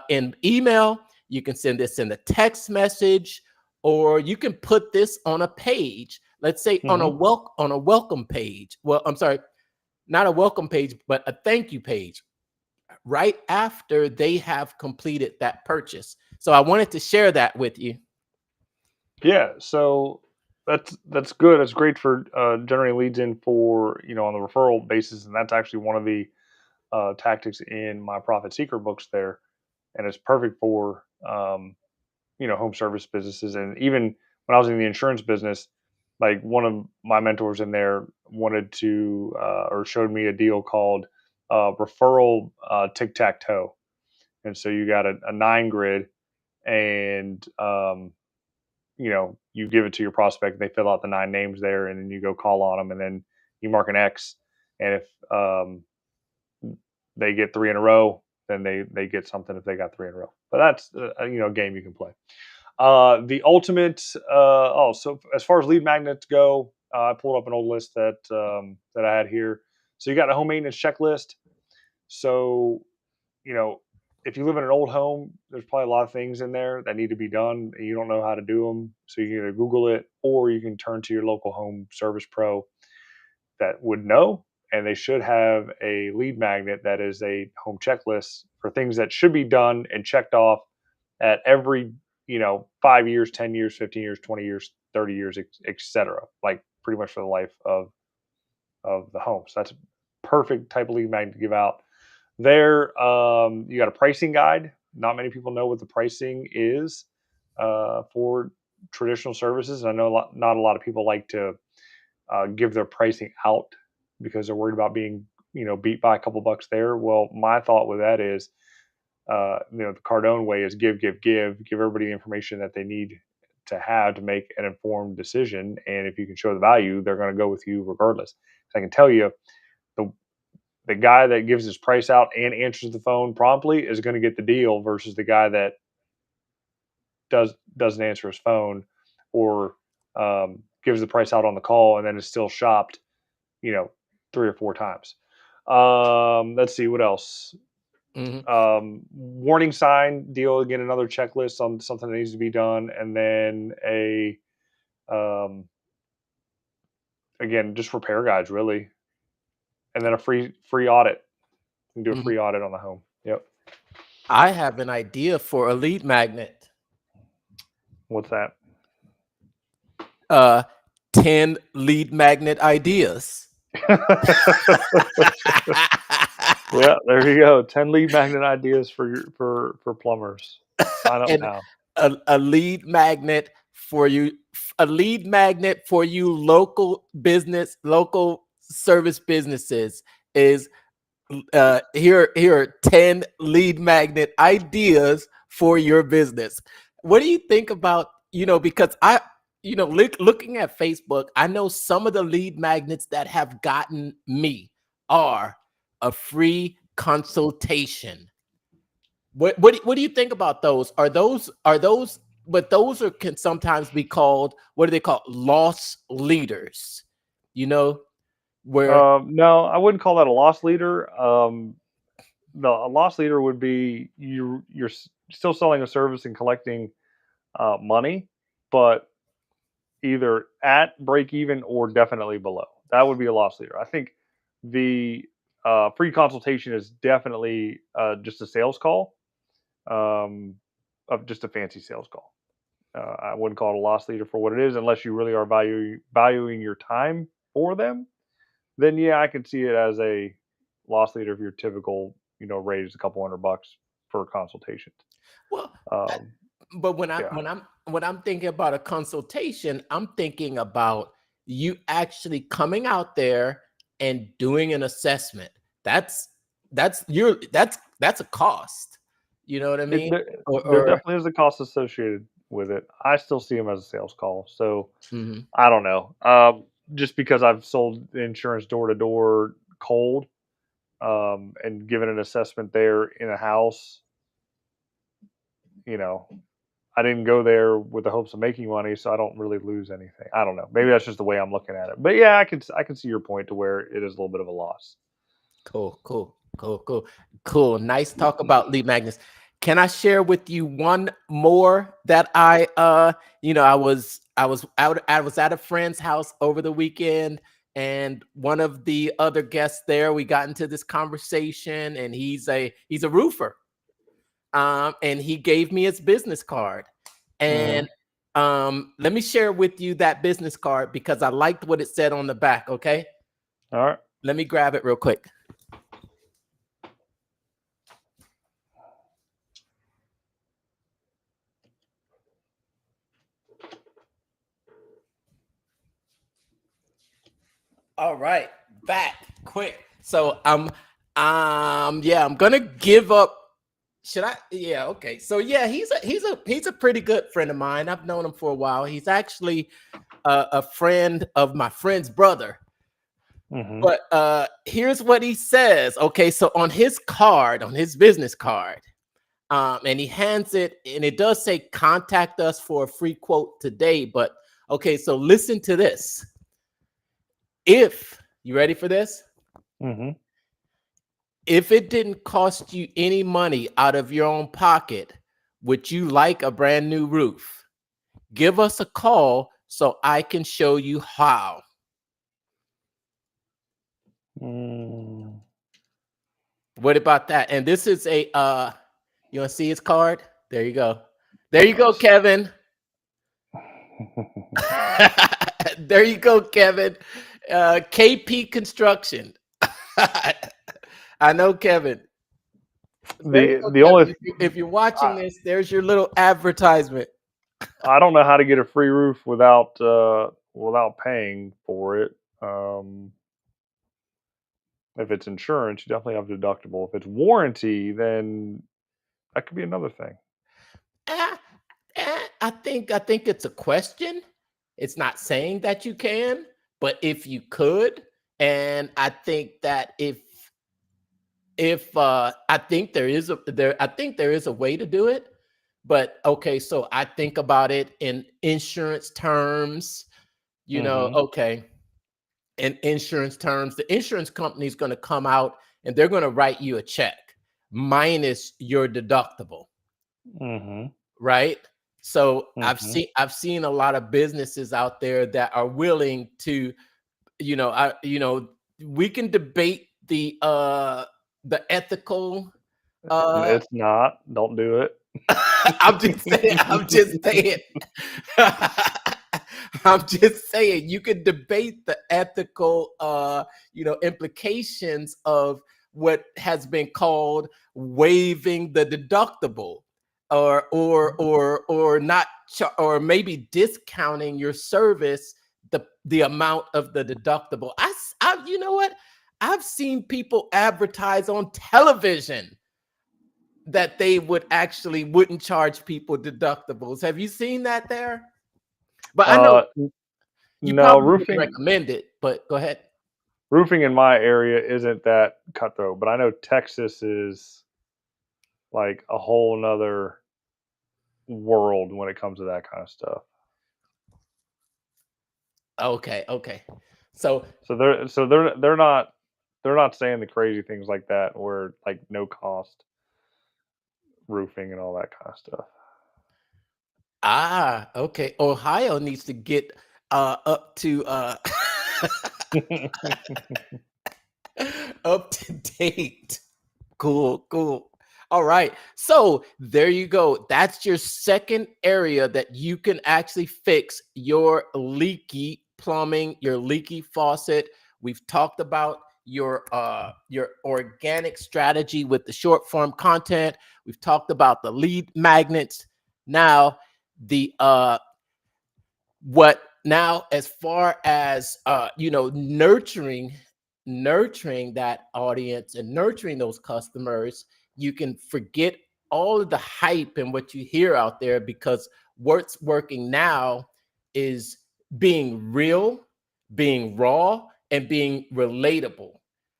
in email, you can send this in a text message, or you can put this on a page. Let's say on a Hmm. welcome page. Well, I'm sorry, not a welcome page, but a thank you page right after they have completed that purchase. So I wanted to share that with you. Yeah, so that's good. That's great for generating leads in for on the referral basis, and that's actually one of the tactics in my profit seeker books there, and it's perfect for home service businesses. And even when I was in the insurance business, like one of my mentors in there wanted to or showed me a deal called referral tic tac toe, and so you got a nine grid, and you give it to your prospect, they fill out the nine names there, and then you go call on them, and then you mark an X, and if they get three in a row, then they get something if they got three in a row. But that's a game you can play. The ultimate. So as far as lead magnets go, I pulled up an old list that I had here. So you got a home maintenance checklist. So you know, if you live in an old home, there's probably a lot of things in there that need to be done, and you don't know how to do them. So you can either Google it, or you can turn to your local home service pro that would know, and they should have a lead magnet that is a home checklist for things that should be done and checked off at every 5 years, 10 years, 15 years, 20 years, 30 years, etc. Like pretty much for the life of the home. So that's a perfect type of lead magnet to give out. There, you got a pricing guide. Not many people know what the pricing is for traditional services. I know not a lot of people like to give their pricing out because they're worried about being beat by a couple bucks there. Well, my thought with that is, the Cardone way is give everybody the information that they need to have to make an informed decision. And if you can show the value, they're going to go with you regardless. So I can tell you, the the guy that gives his price out and answers the phone promptly is going to get the deal versus the guy that doesn't answer his phone, or gives the price out on the call and then is still shopped, you know, three or four times. Let's see what else. Mhm, Warning sign deal, again, another checklist on something that needs to be done, and then a um, again, just repair guides really, and then a free audit. You can do a mhm. free audit on the home. Yep. I have an idea for a lead magnet. What's that? Uh, 10 lead magnet ideas. Yeah, there you go. 10 lead magnet ideas for for plumbers. Sign up And now. a lead magnet for you, a lead magnet for you local service businesses is, here are 10 lead magnet ideas for your business. What do you think about, because looking at Facebook, I know some of the lead magnets that have gotten me are a free consultation. What do you think about those? Are those but those are can sometimes be called, what do they call, loss leaders? You know, where No, I wouldn't call that a loss leader. A loss leader would be still selling a service and collecting money, but either at break even or definitely below. That would be a loss leader. I think the free consultation is definitely just a sales call, um, of just a fancy sales call. I wouldn't call it a loss leader for what it is, unless you really are valuing your time for them. Then yeah, I can see it as a loss leader of your typical, rate is a couple $100 for consultations. Well, uh, Um, but when I yeah. when I'm thinking about a consultation, I'm thinking about you actually coming out there and doing an assessment. That's that's a cost. You know what I It, mean? there, there Or definitely is a cost associated with it. I still see them as a sales call. So mhm. I don't know. Just because I've sold insurance door to door cold, and given an assessment there in a house, you know, I didn't go there with the hopes of making money, so I don't really lose anything. I don't know. Maybe that's just the way I'm looking at it. But yeah, I can see your point to where it is a little bit of a loss. Cool, cool, cool, cool, cool. Nice talk about lead magnets. Can I share with you one more that I was at a friend's house over the weekend, and one of the other guests there, we got into this conversation, and he's a roofer. And he gave me his business card. Hmm. And let me share with you that business card because I liked what it said on the back, okay? All right. Let me grab it real quick. All right, back quick. So yeah, I'm gonna give up. Should I? Yeah, okay. So yeah, he's a pretty good friend of mine. I've known him for a while. He's actually a friend of my friend's brother. Hmm. But here's what he says. Okay, so on his card, on his business card, and he hands it, and it does say contact us for a free quote today. But okay, so listen to this. If you ready for this? Hmm. If it didn't cost you any money out of your own pocket, would you like a brand new roof? Give us a call so I can show you how. Mm. What about that? And this is a you want to see his card? There you go. There you go, Kevin. There you go, Kevin. KP Construction. I know, Kevin. There you the go, the Kevin. only If you're watching I, this, there's your little advertisement. I don't know how to get a free roof without paying for it. Um, if it's insurance, you definitely have a deductible. If it's warranty, then that could be another thing. Eh, I think it's a question. It's not saying that you can, but if you could, and I think that if I think there is a way to do it. But okay, so I think about it in insurance terms, Hmm. okay, in insurance terms, the insurance company is going to come out and they're going to write you a check minus your deductible, Hmm. right? So Hmm. I've seen a lot of businesses out there that are willing to, we can debate the ethical uh It's not. Don't do it. I'm just saying. I'm just saying you could debate the ethical implications of what has been called waiving the deductible or not or maybe discounting your service the amount of the deductible. You know what? I've seen people advertise on television that they wouldn't charge people deductibles. Have you seen that there? But I know Uh, you no, probably wouldn't roofing recommend it, but go ahead. roofing in my area isn't that cutthroat, but I know Texas is like a whole nother world when it comes to that kind of stuff. Okay, okay. So So they're not saying the crazy things like that where like no cost roofing and all that kind of stuff. okay. Ohio needs to get up to up to date. Cool, cool. All right. So there you go. That's your second area that you can actually fix your leaky plumbing, your leaky faucet. We've talked about your organic strategy with the short form content. We've talked about the lead magnets. Now the what now as far as nurturing that audience and nurturing those customers, you can forget all of the hype and what you hear out there, because what's working now is being real, being raw, and being relatable.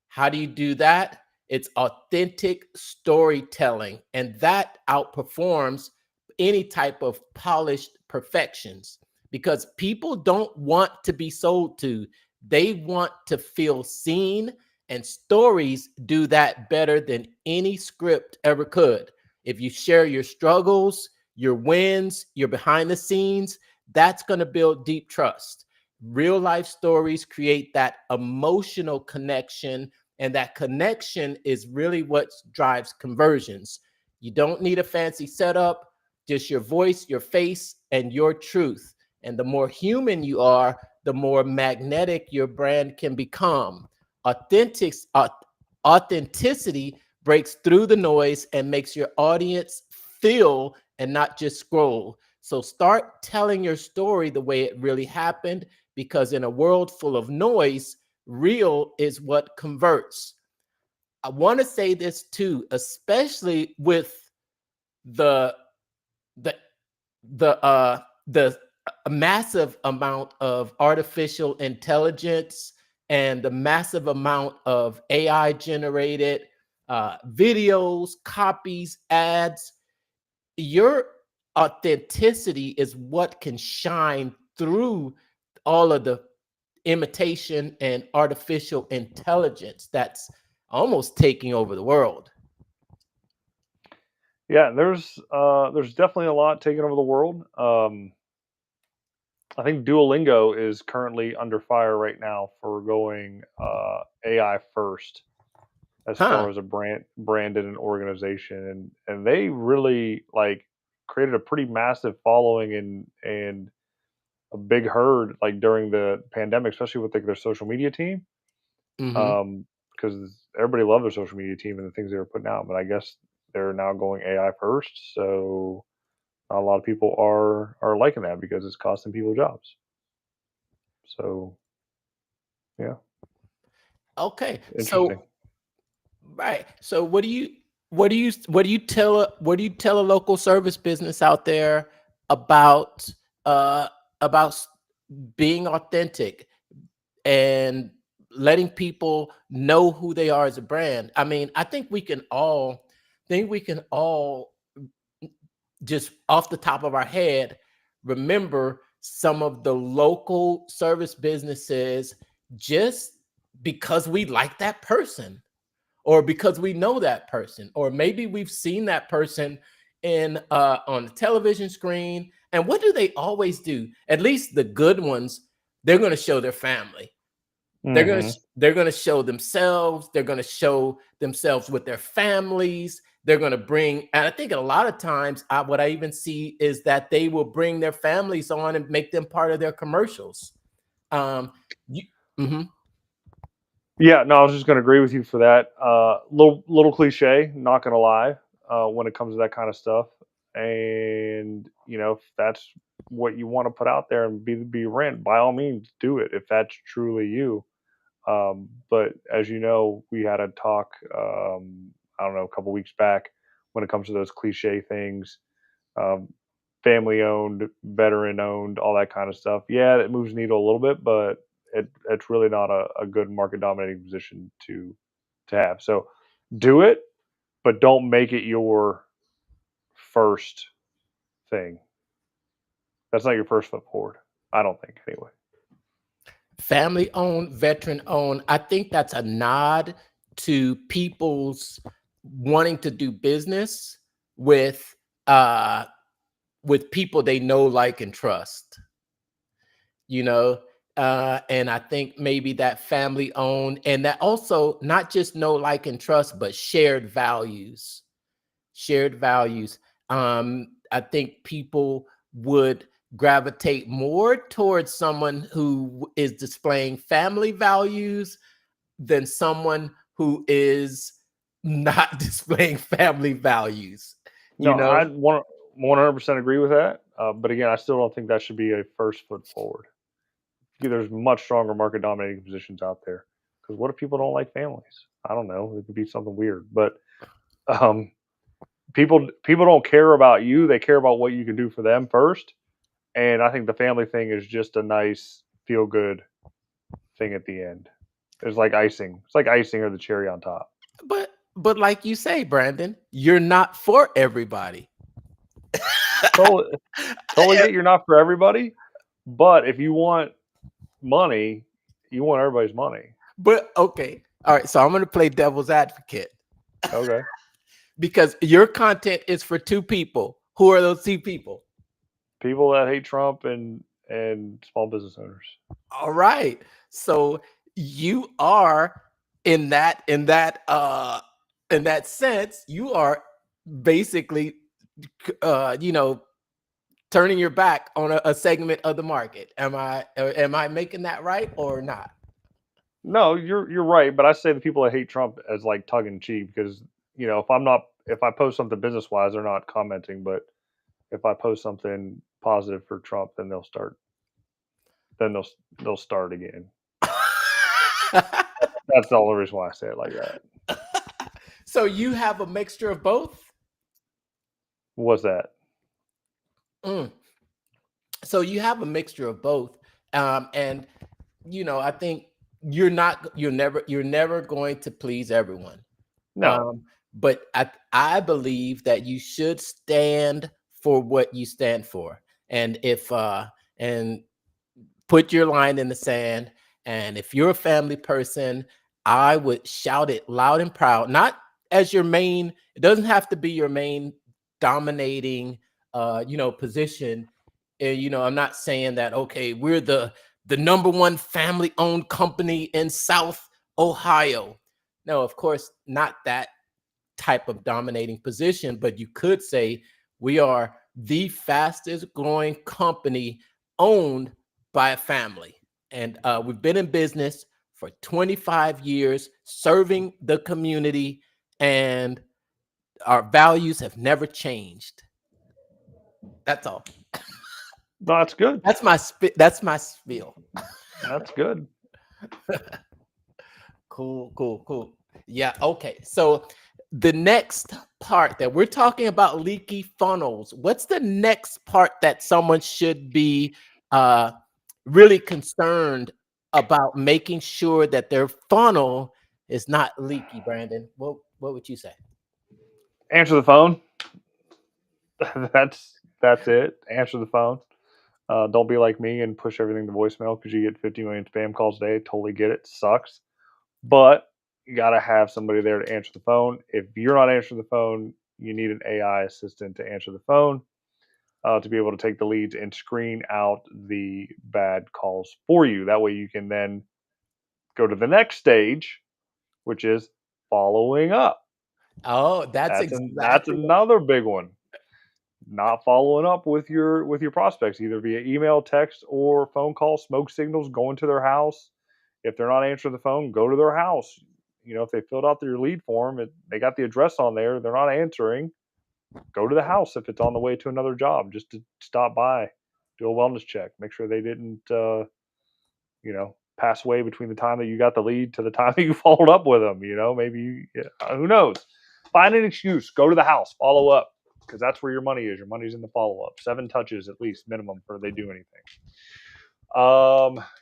How do you do that? It's authentic storytelling, and that outperforms any type of polished perfections, because people don't want to be sold to, they want to feel seen, and stories do that better than any script ever could. If you share your struggles, your wins, your behind the scenes, that's going to build deep trust. Real life stories create that emotional connection, and that connection is really what drives conversions. You don't need a fancy setup, just your voice, your face, and your truth. And the more human you are, the more magnetic your brand can become. Authentic, Authenticity breaks through the noise and makes your audience feel and not just scroll. So start telling your story the way it really happened, because in a world full of noise, real is what converts. I want to say this too, especially with the the the massive amount of artificial intelligence and the massive amount of AI generated videos, copies, ads. Your authenticity is what can shine through all of the imitation and artificial intelligence that's almost taking over the world. Yeah, there's definitely a lot taking over the world. I think Duolingo is currently under fire right now for going AI first as Huh. far as a brand and an organization, and they really like created a pretty massive following and a big herd like during the pandemic, especially with like their social media team. Hmm. Um, because everybody loved their social media team and the things they were putting out, but I guess they're now going AI first, so a lot of people are liking that because it's costing people jobs. So yeah, Okay. interesting. Right. So what do you tell a local service business out there about uh about s- being authentic and letting people know who they are as a brand? I mean, I think we can all just off the top of our head remember some of the local service businesses, just because we like that person, or because we know that person, or maybe we've seen that person in on the television screen. And what do they always do? At least the good ones, they're going to show their family. Hmm. They're going to show themselves. They're going to show themselves with their families. They're going to bring, and I think a lot of times, what I even see is that they will bring their families on and make them part of their commercials. Um, you, mhm. Yeah, no, I was just going to agree with you for that. Little cliche, not going to lie, when it comes to that kind of stuff. And if that's what you want to put out there and be rent, by all means, do it if that's truly you. But as you know, we had a talk, I don't know, a couple weeks back when it comes to those cliche things, um, family owned, veteran owned, all that kind of stuff. Yeah, it moves the needle a little bit, but it's really not a good market dominating position to have. So do it, but don't make it your first thing. That's not your first foot forward. I don't think anyway. Family owned, veteran owned. I think that's a nod to people's wanting to do business with uh with people they know, like, and trust. You know, and I think maybe that family owned, and that also not just know, like, and trust, but shared values. Shared values. I think people would gravitate more towards someone who is displaying family values than someone who is not displaying family values, No, you know? I 100% agree with that. But again, I still don't think that should be a first foot forward. There's much stronger market dominating positions out there. Because what if people don't like families? I don't know. It could be something weird, but um, people don't care about you. They care about what you can do for them first. And I think the family thing is just a nice feel good thing at the end. It's like icing. It's like icing or the cherry on top. But like you say, Brandon, you're not for everybody. Totally, totally get you're not for everybody, but if you want money, you want everybody's money. But okay. All right. So I'm going to play devil's advocate Okay. because your content is for two people. Who are those two people? People that hate Trump and small business owners. All right. So you are in that sense, you are basically you know, turning your back on a segment of the market. Am I making that right or not? No, you're right, but I say the people that hate Trump as like tongue in cheek because if I post something business wise, they're not commenting, but if I post something positive for Trump, then they'll start again. That's the only reason why I say it like that. So you have a mixture of both? What's that? Mm. So you have a mixture of both. And I think you're never going to please everyone. No, But I believe that you should stand for what you stand for. And if and put your line in the sand. And if you're a family person, I would shout it loud and proud, not as your main, it doesn't have to be your main dominating position. And I'm not saying that, okay, we're the number one family owned company in South Ohio. No, of course, not that type of dominating position, but you could say we are the fastest growing company owned by a family. And we've been in business for 25 years, serving the community, and our values have never changed. That's all. no, that's good. That's my spiel. That's good. Cool, cool, cool. Yeah, okay. So the next part that we're talking about leaky funnels, what's the next part that someone should be uh really concerned about making sure that their funnel is not leaky, Brandon? What would you say? Answer the phone. That's it. Answer the phone. Don't be like me and push everything to voicemail because you get 50 million spam calls a day. Totally get it. Sucks. But you got to have somebody there to answer the phone. If you're not answering the phone, you need an AI assistant to answer the phone to be able to take the leads and screen out the bad calls for you. That way you can then go to the next stage, which is following up. Oh, that's That's exactly what. another big one. Not following up with your prospects either via email, text, or phone call, smoke signals, going to their house. If they're not answering the phone, go to their house. If they filled out their lead form, they got the address on there, they're not answering, go to the house if it's on the way to another job, just to stop by, do a wellness check, make sure they didn't pass away between the time that you got the lead to the time that you followed up with them. Maybe who knows. Find an excuse, go to the house, follow up, because that's where your money is. Your money's in the follow up. 7 touches at least minimum before they do anything.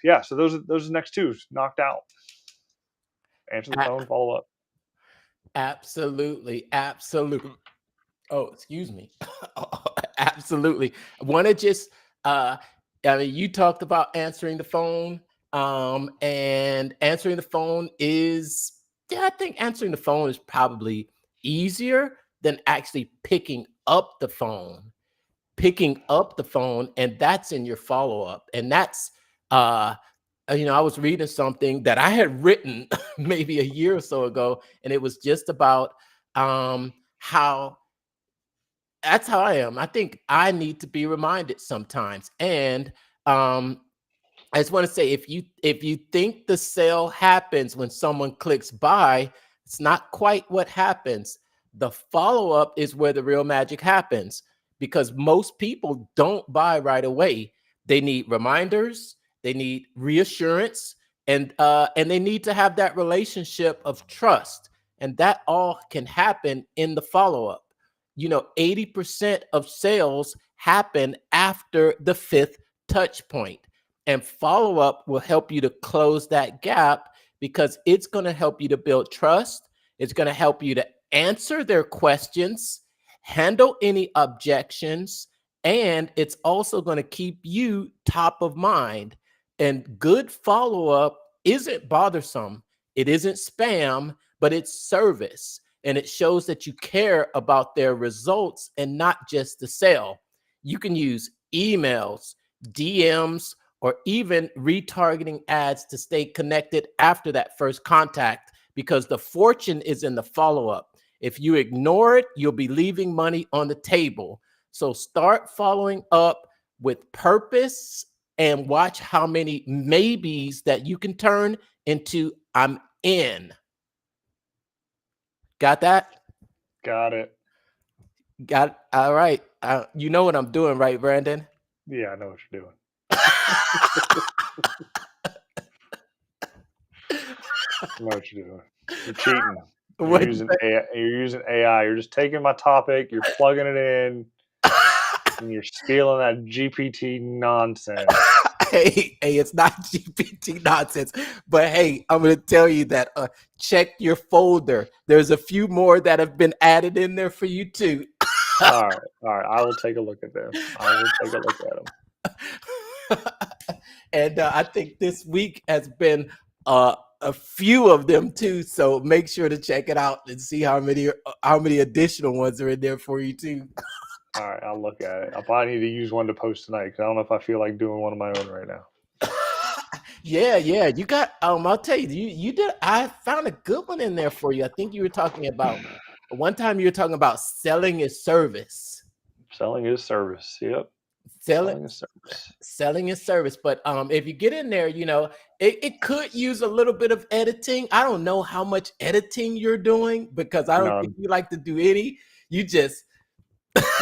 Yeah, so those are the next two knocked out. Answer the phone, follow up. Absolutely, absolutely. Oh, excuse me. Absolutely. I want to just I mean, you talked about answering the phone. And answering the phone is, yeah, I think answering the phone is probably easier than actually picking up the phone, and that's in your follow-up. And that's I was reading something that I had written maybe a year or so ago, and it was just about how that's how I am. I think I need to be reminded sometimes. And I just want to say if you think the sale happens when someone clicks buy, it's not quite what happens. The follow up is where the real magic happens because most people don't buy right away. They need reminders, they need reassurance, and they need to have that relationship of trust, and that all can happen in the follow up. 80% of sales happen after the fifth touch point, and follow up will help you to close that gap because it's going to help you to build trust. It's going to help you to answer their questions, handle any objections, and it's also going to keep you top of mind. And good follow up isn't bothersome, it isn't spam, but it's service. And it shows that you care about their results and not just the sale. You can use emails, DMs, or even retargeting ads to stay connected after that first contact because the fortune is in the follow up. If you ignore it, you'll be leaving money on the table. So start following up with purpose and watch how many maybes that you can turn into I'm in. Got that? Got it. Got all right. You know what I'm doing, right, Brandon? Yeah, I know what you're doing. I know what you're doing. You're cheating. You're What? using AI. You're using AI. You're just taking my topic, you're plugging it in, and you're stealing that GPT nonsense. Hey, it's not GPT nonsense, but hey, I'm going to tell you that check your folder. There's a few more that have been added in there for you too. All right. I will take a look at them. I will take a look at them. And I think this week has been a few of them too. So make sure to check it out and see how many additional ones are in there for you too. All right, I'll look at it. I probably need to use one to post tonight because I don't know if I feel like doing one of my own right now. Yeah. You got I'll tell you, you did I found a good one in there for you. I think you were talking about one time you were talking about selling a service. Selling is service. Yep. Selling Selling is service. selling a service. But if you get in there, it could use a little bit of editing. I don't know how much editing you're doing because I don't think None. you like to do any. You just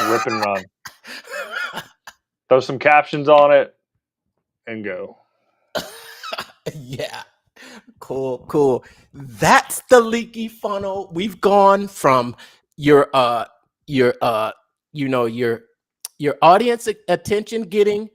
Rip and run. Throw some captions on it and go. yeah. Cool. That's the leaky funnel. We've gone from your your your audience attention getting,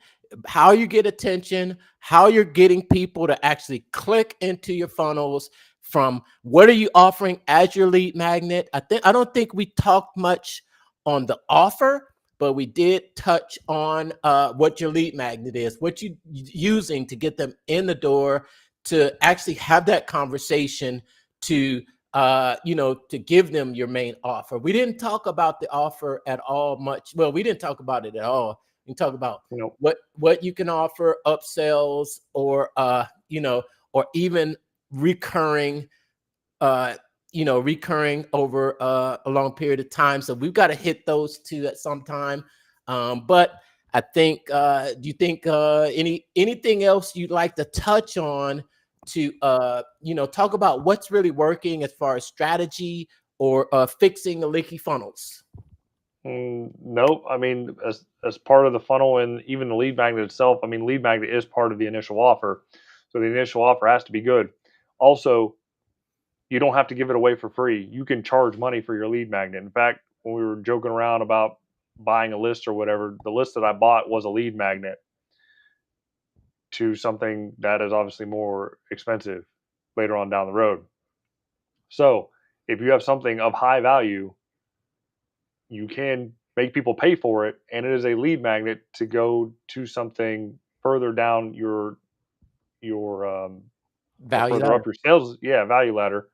how you get attention, how you're getting people to actually click into your funnels, from what are you offering as your lead magnet. I don't think we talked much on the offer, but we did touch on what your lead magnet is, what you using to get them in the door, to actually have that conversation, to to give them your main offer. We didn't talk about the offer at all much. Well, we didn't talk about it at all. We talk about Nope. what you can offer, upsells, or or even recurring, recurring over a long period of time. So we've got to hit those two at some time. But I think, do you think anything else you'd like to touch on to talk about what's really working as far as strategy or fixing the leaky funnels? Nope. I mean, as part of the funnel and even the lead magnet itself, I mean, lead magnet is part of the initial offer. So the initial offer has to be good. Also, you don't have to give it away for free. You can charge money for your lead magnet. In fact, when we were joking around about buying a list or whatever, the list that I bought was a lead magnet to something that is obviously more expensive later on down the road. So if you have something of high value, you can make people pay for it, and it is a lead magnet to go to something further down your or Value further ladder. up your sales, yeah, value ladder,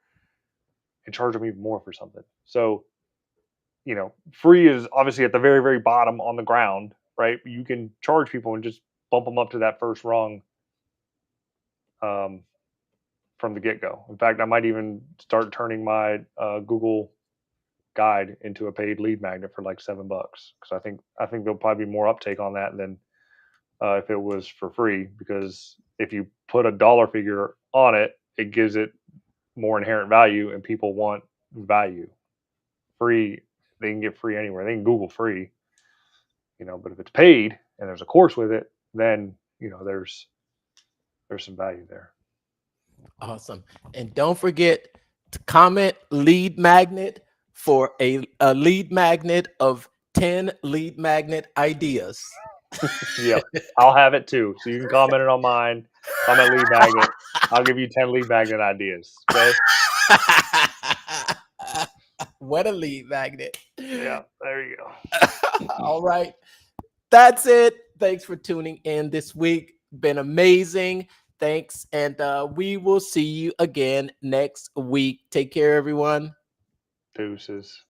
and charge them even more for something. So free is obviously at the very, very bottom on the ground, right? You can charge people and just bump them up to that first rung um, from the get go. In fact, I might even start turning my Google guide into a paid lead magnet for like $7 because I think there'll probably be more uptake on that than if it was for free, because if you put a dollar figure on it, it gives it more inherent value, and people want value. Free, they can get free anywhere. They can Google free, but if it's paid and there's a course with it, then there's some value there. Awesome. And don't forget to comment lead magnet for a lead magnet of 10 lead magnet ideas. Yep, I'll have it too. So you can comment it on mine. Comment lead magnet. I'll give you 10 lead magnet ideas. Okay. What a lead magnet. Yeah, there you go. All right. That's it. Thanks for tuning in this week. Been amazing. Thanks. And we will see you again next week. Take care, everyone. Deuces.